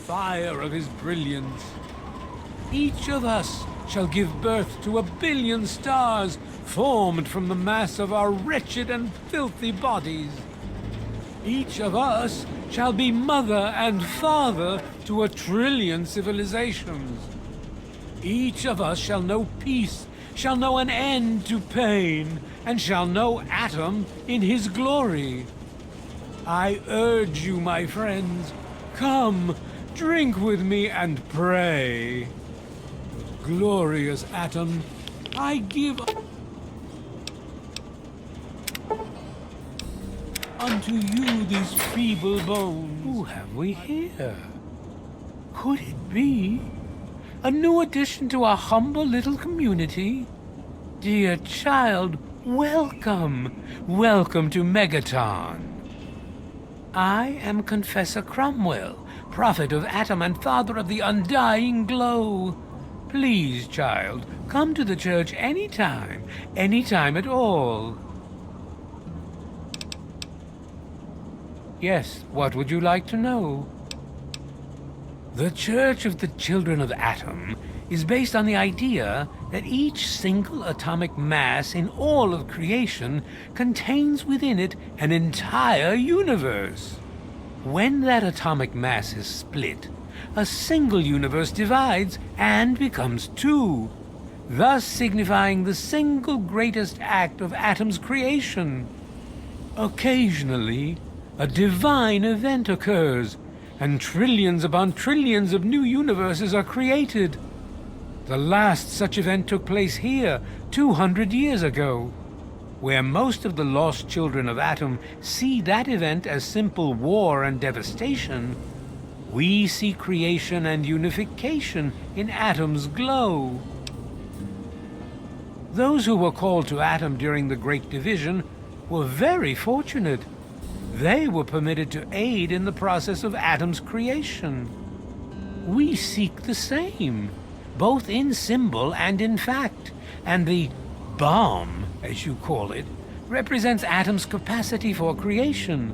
fire of his brilliance. Each of us shall give birth to 1 billion stars formed from the mass of our wretched and filthy bodies. Each of us shall be mother and father to 1 trillion civilizations. Each of us shall know peace, shall know an end to pain, and shall know Atom in his glory. I urge you, my friends, come, drink with me and pray. Glorious Atom, I give unto you these feeble bones. Who have we here? Could it be a new addition to our humble little community? Dear child, welcome. Welcome to Megaton. I am Confessor Cromwell, prophet of Atom and father of the undying glow. Please, child, come to the church anytime at all. Yes, what would you like to know? The Church of the Children of Atom is based on the idea that each single atomic mass in all of creation contains within it an entire universe. When that atomic mass is split, a single universe divides and becomes 2, thus signifying the single greatest act of Atom's creation. Occasionally, a divine event occurs, and trillions upon trillions of new universes are created. The last such event took place here 200 years ago. Where most of the lost children of Atom see that event as simple war and devastation, we see creation and unification in Atom's glow. Those who were called to Atom during the Great Division were very fortunate. They were permitted to aid in the process of Atom's creation. We seek the same, both in symbol and in fact, and the bomb, as you call it, represents Atom's capacity for creation.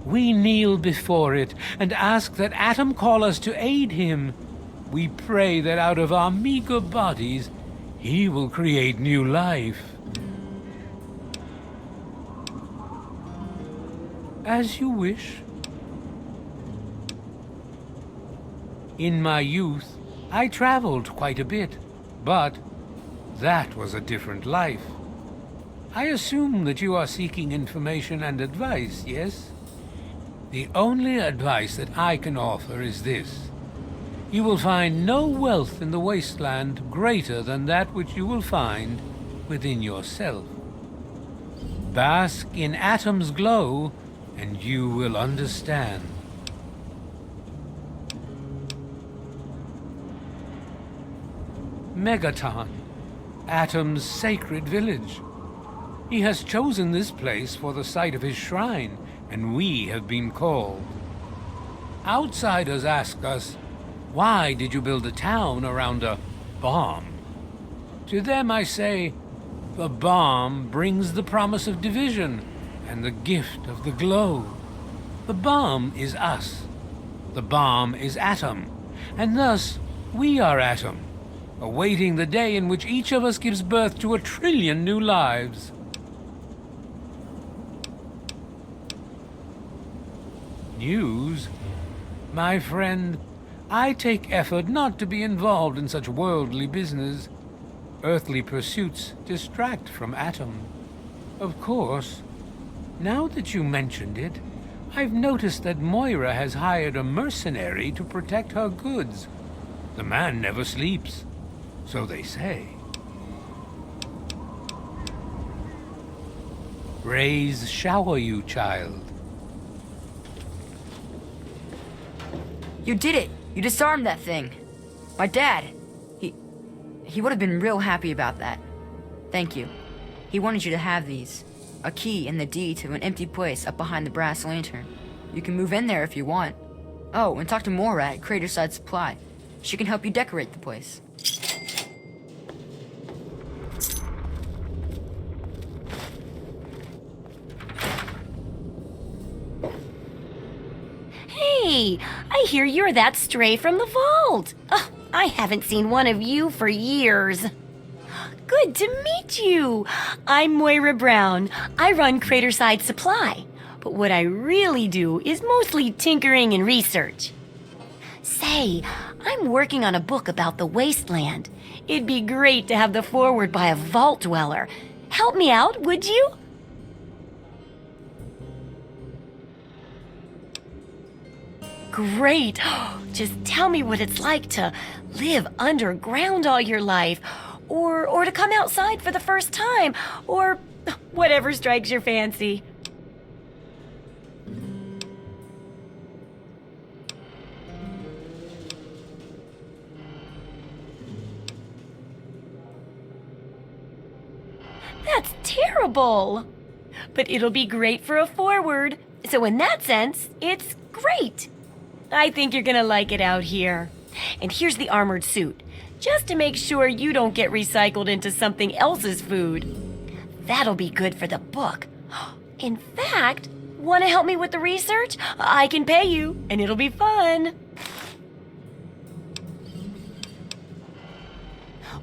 We kneel before it and ask that Atom call us to aid him. We pray that out of our meager bodies, he will create new life. As you wish. In my youth, I traveled quite a bit, but that was a different life. I assume that you are seeking information and advice, yes? The only advice that I can offer is this. You will find no wealth in the wasteland greater than that which you will find within yourself. Bask in Atom's glow, and you will understand. Megaton, Atom's sacred village. He has chosen this place for the site of his shrine, and we have been called. Outsiders ask us, why did you build a town around a bomb? To them I say, the bomb brings the promise of division and the gift of the glow. The bomb is us. The bomb is Atom, and thus we are Atom, awaiting the day in which each of us gives birth to 1 trillion new lives. News? My friend, I take effort not to be involved in such worldly business. Earthly pursuits distract from Atom. Of course, now that you mentioned it, I've noticed that Moira has hired a mercenary to protect her goods. The man never sleeps, so they say. Rays shower you, child. You did it! You disarmed that thing! My dad! He would have been real happy about that. Thank you. He wanted you to have these. A key and the deed to an empty place up behind the brass lantern. You can move in there if you want. Oh, and talk to Moira at Craterside Supply. She can help you decorate the place. Hey, Hey, I hear you're that stray from the vault. I haven't seen one of you for years. Good to meet you. I'm Moira Brown. I run Craterside Supply. But what I really do is mostly tinkering and research. Say, I'm working on a book about the Wasteland. It'd be great to have the foreword by a vault dweller. Help me out, would you? Great. Just tell me what it's like to live underground all your life, or to come outside for the first time, or whatever strikes your fancy. That's terrible. But it'll be great for a foreword. So in that sense, it's great. I think you're gonna like it out here. And here's the armored suit, just to make sure you don't get recycled into something else's food. That'll be good for the book. In fact, wanna help me with the research? I can pay you, and it'll be fun.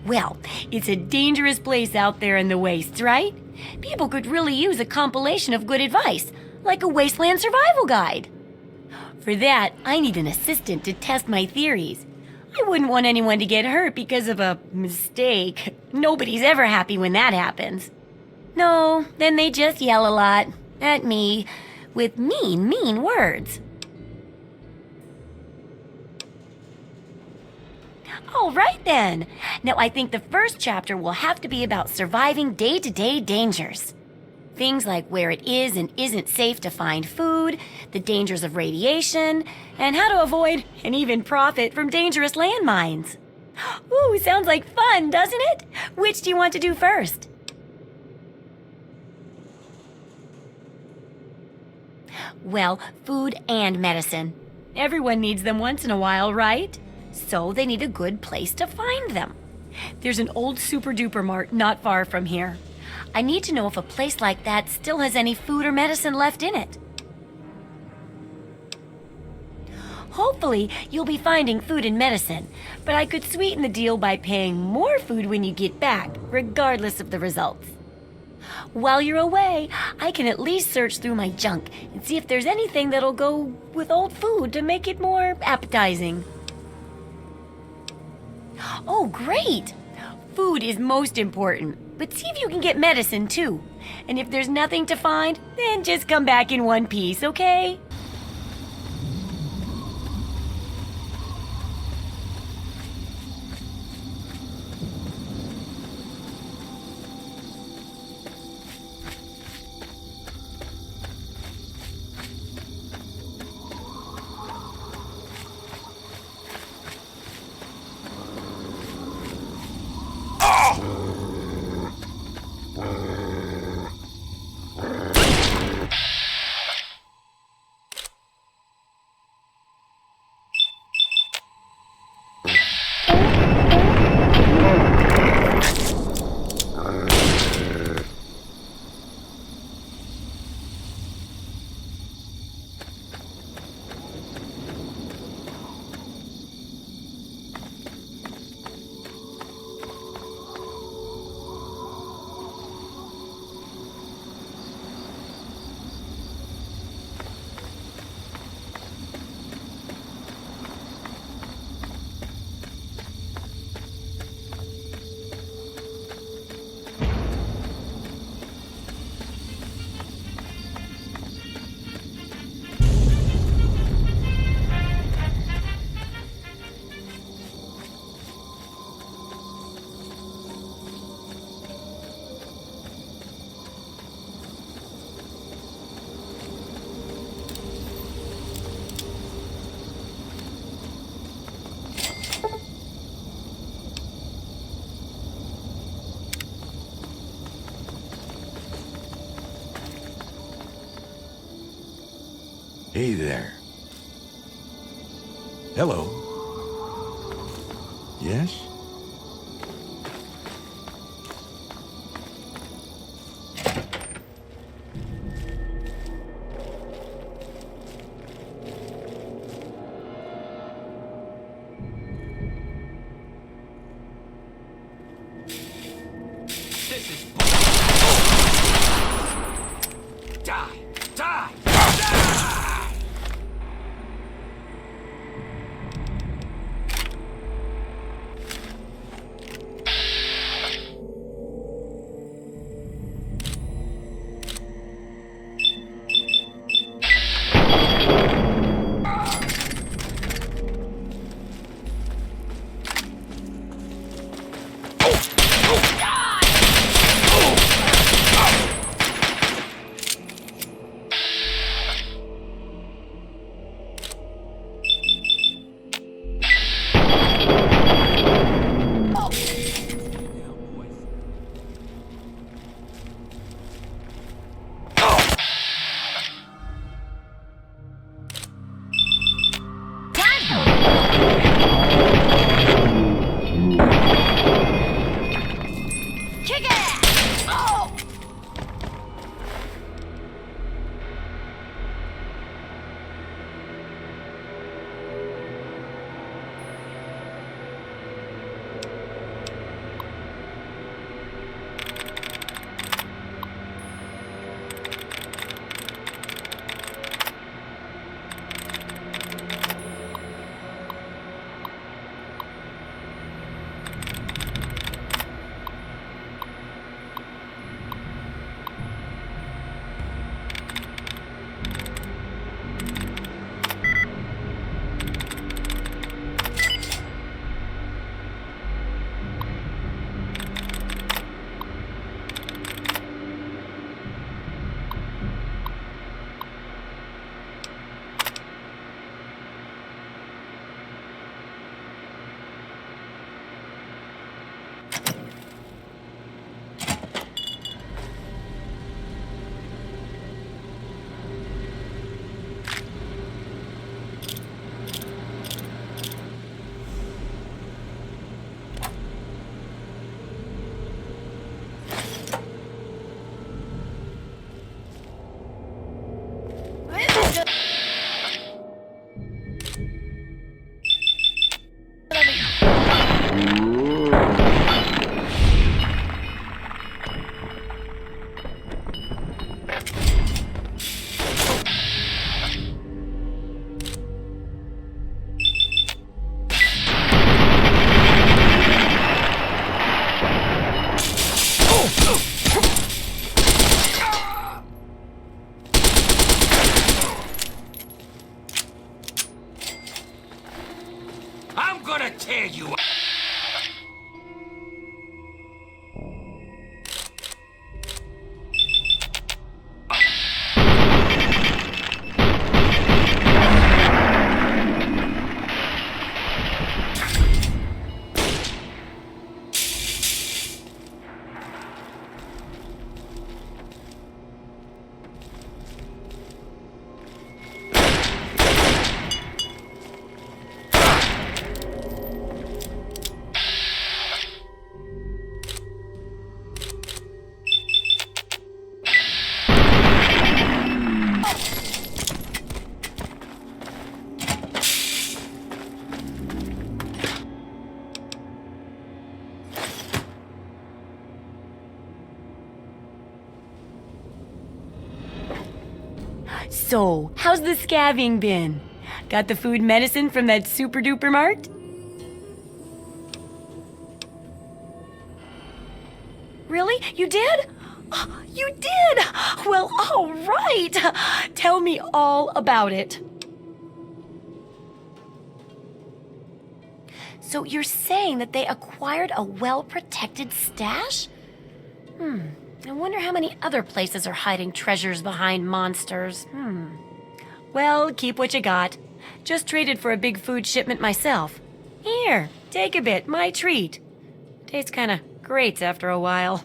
Well, it's a dangerous place out there in the wastes, right? People could really use a compilation of good advice, like a wasteland survival guide. For that, I need an assistant to test my theories. I wouldn't want anyone to get hurt because of a mistake. Nobody's ever happy when that happens. No, then they just yell a lot at me with mean words. All right then. Now I think the first chapter will have to be about surviving day-to-day dangers. Things like where it is and isn't safe to find food, the dangers of radiation, and how to avoid and even profit from dangerous landmines. Ooh, sounds like fun, doesn't it? Which do you want to do first? Well, food and medicine. Everyone needs them once in a while, right? So they need a good place to find them. There's an old super-duper Mart not far from here. I need to know if a place like that still has any food or medicine left in it. Hopefully, you'll be finding food and medicine, but I could sweeten the deal by paying more food when you get back, regardless of the results. While you're away, I can at least search through my junk and see if there's anything that'll go with old food to make it more appetizing. Oh, great! Food is most important, but see if you can get medicine too. And if there's nothing to find, then just come back in one piece, okay? Hey there. Hello. Yes? this bull. Die! Die! Die! I'm gonna tear you up. So, how's the scabbing been? Got the food medicine from that super duper Mart? Really? You did? Oh, you did? Well, all right. Tell me all about it. So you're saying that they acquired a well-protected stash? I wonder how many other places are hiding treasures behind monsters. Well, keep what you got. Just traded for a big food shipment myself. Here, take a bit, my treat. Tastes kinda great after a while.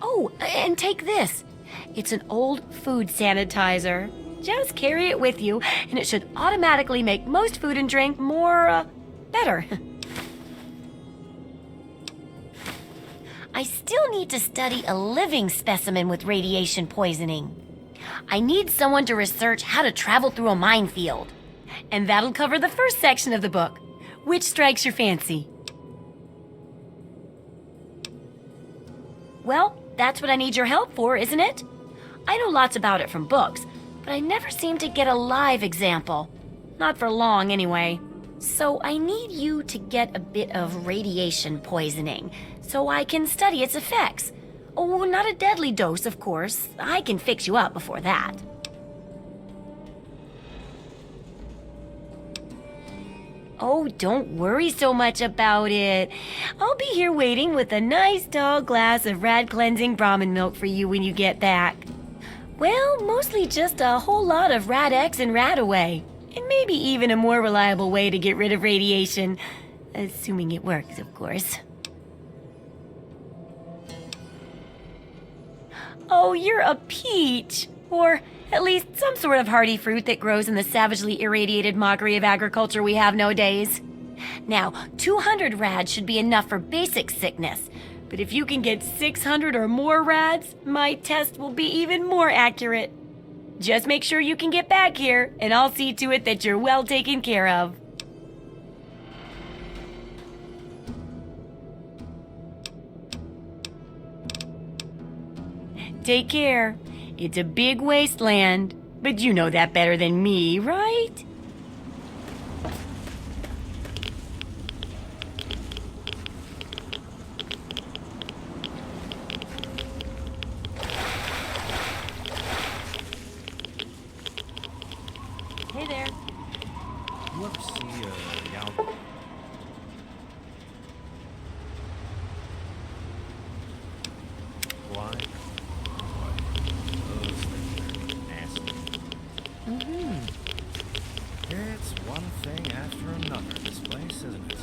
Oh, and take this. It's an old food sanitizer. Just carry it with you, and it should automatically make most food and drink more, better. I still need to study a living specimen with radiation poisoning. I need someone to research how to travel through a minefield. And that'll cover the first section of the book. Which strikes your fancy? Well, that's what I need your help for, isn't it? I know lots about it from books, but I never seem to get a live example. Not for long, anyway. So I need you to get a bit of radiation poisoning, so I can study its effects. Oh, not a deadly dose, of course. I can fix you up before that. Oh, don't worry so much about it. I'll be here waiting with a nice tall glass of rad-cleansing Brahmin milk for you when you get back. Well, mostly just a whole lot of Rad-X and Rad-Away. And maybe even a more reliable way to get rid of radiation. Assuming it works, of course. Oh, you're a peach. Or at least some sort of hardy fruit that grows in the savagely irradiated mockery of agriculture we have nowadays. Now, 200 rads should be enough for basic sickness. But if you can get 600 or more rads, my test will be even more accurate. Just make sure you can get back here, and I'll see to it that you're well taken care of. Take care. It's a big wasteland, but you know that better than me, right? Hey there. You ever see a gal? Why? Those things are nasty. It's one thing after another, this place, isn't it?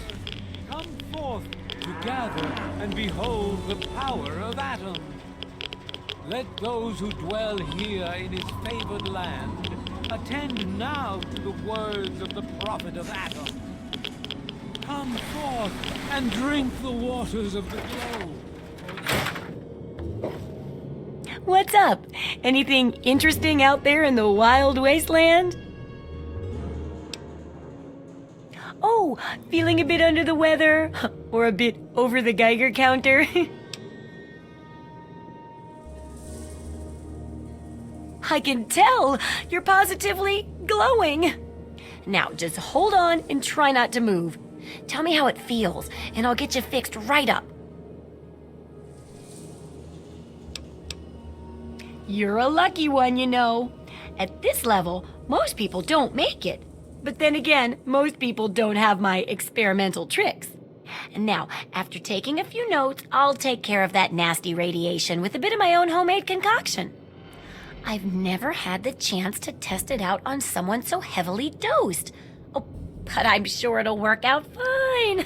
Come forth to gather and behold the power of Atom. Let those who dwell here in his favored land attend now to the words of the prophet of Atom. Come forth and drink the waters of the globe. What's up? Anything interesting out there in the wild wasteland? Oh, feeling a bit under the weather? Or a bit over the Geiger counter? I can tell! You're positively glowing! Now, just hold on and try not to move. Tell me how it feels, and I'll get you fixed right up. You're a lucky one, you know. At this level, most people don't make it. But then again, most people don't have my experimental tricks. And now, after taking a few notes, I'll take care of that nasty radiation with a bit of my own homemade concoction. I've never had the chance to test it out on someone so heavily dosed. Oh, but I'm sure it'll work out fine.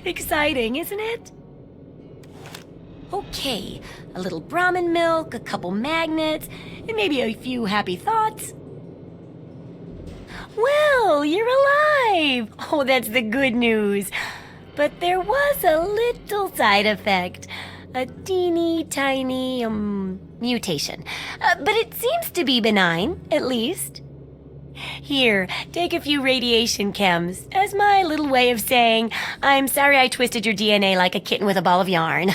Exciting, isn't it? Okay, a little Brahmin milk, a couple magnets, and maybe a few happy thoughts. Well, you're alive! Oh, that's the good news. But there was a little side effect. A teeny tiny, mutation. But it seems to be benign, at least. Here, take a few radiation chems as my little way of saying, I'm sorry I twisted your DNA like a kitten with a ball of yarn.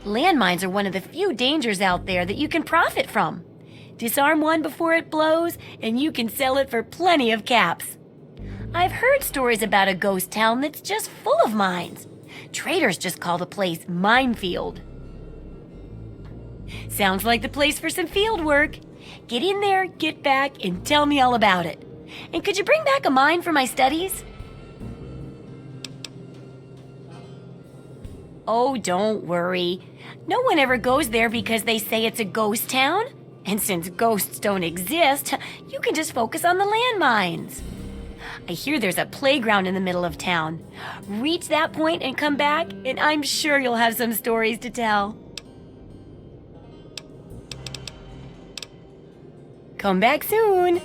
Landmines are one of the few dangers out there that you can profit from. Disarm one before it blows, and you can sell it for plenty of caps. I've heard stories about a ghost town that's just full of mines. Traders just call the place Minefield. Sounds like the place for some field work. Get in there, get back, and tell me all about it. And could you bring back a mine for my studies? Oh, don't worry. No one ever goes there because they say it's a ghost town. And since ghosts don't exist, you can just focus on the landmines. I hear there's a playground in the middle of town. Reach that point and come back, and I'm sure you'll have some stories to tell. Come back soon.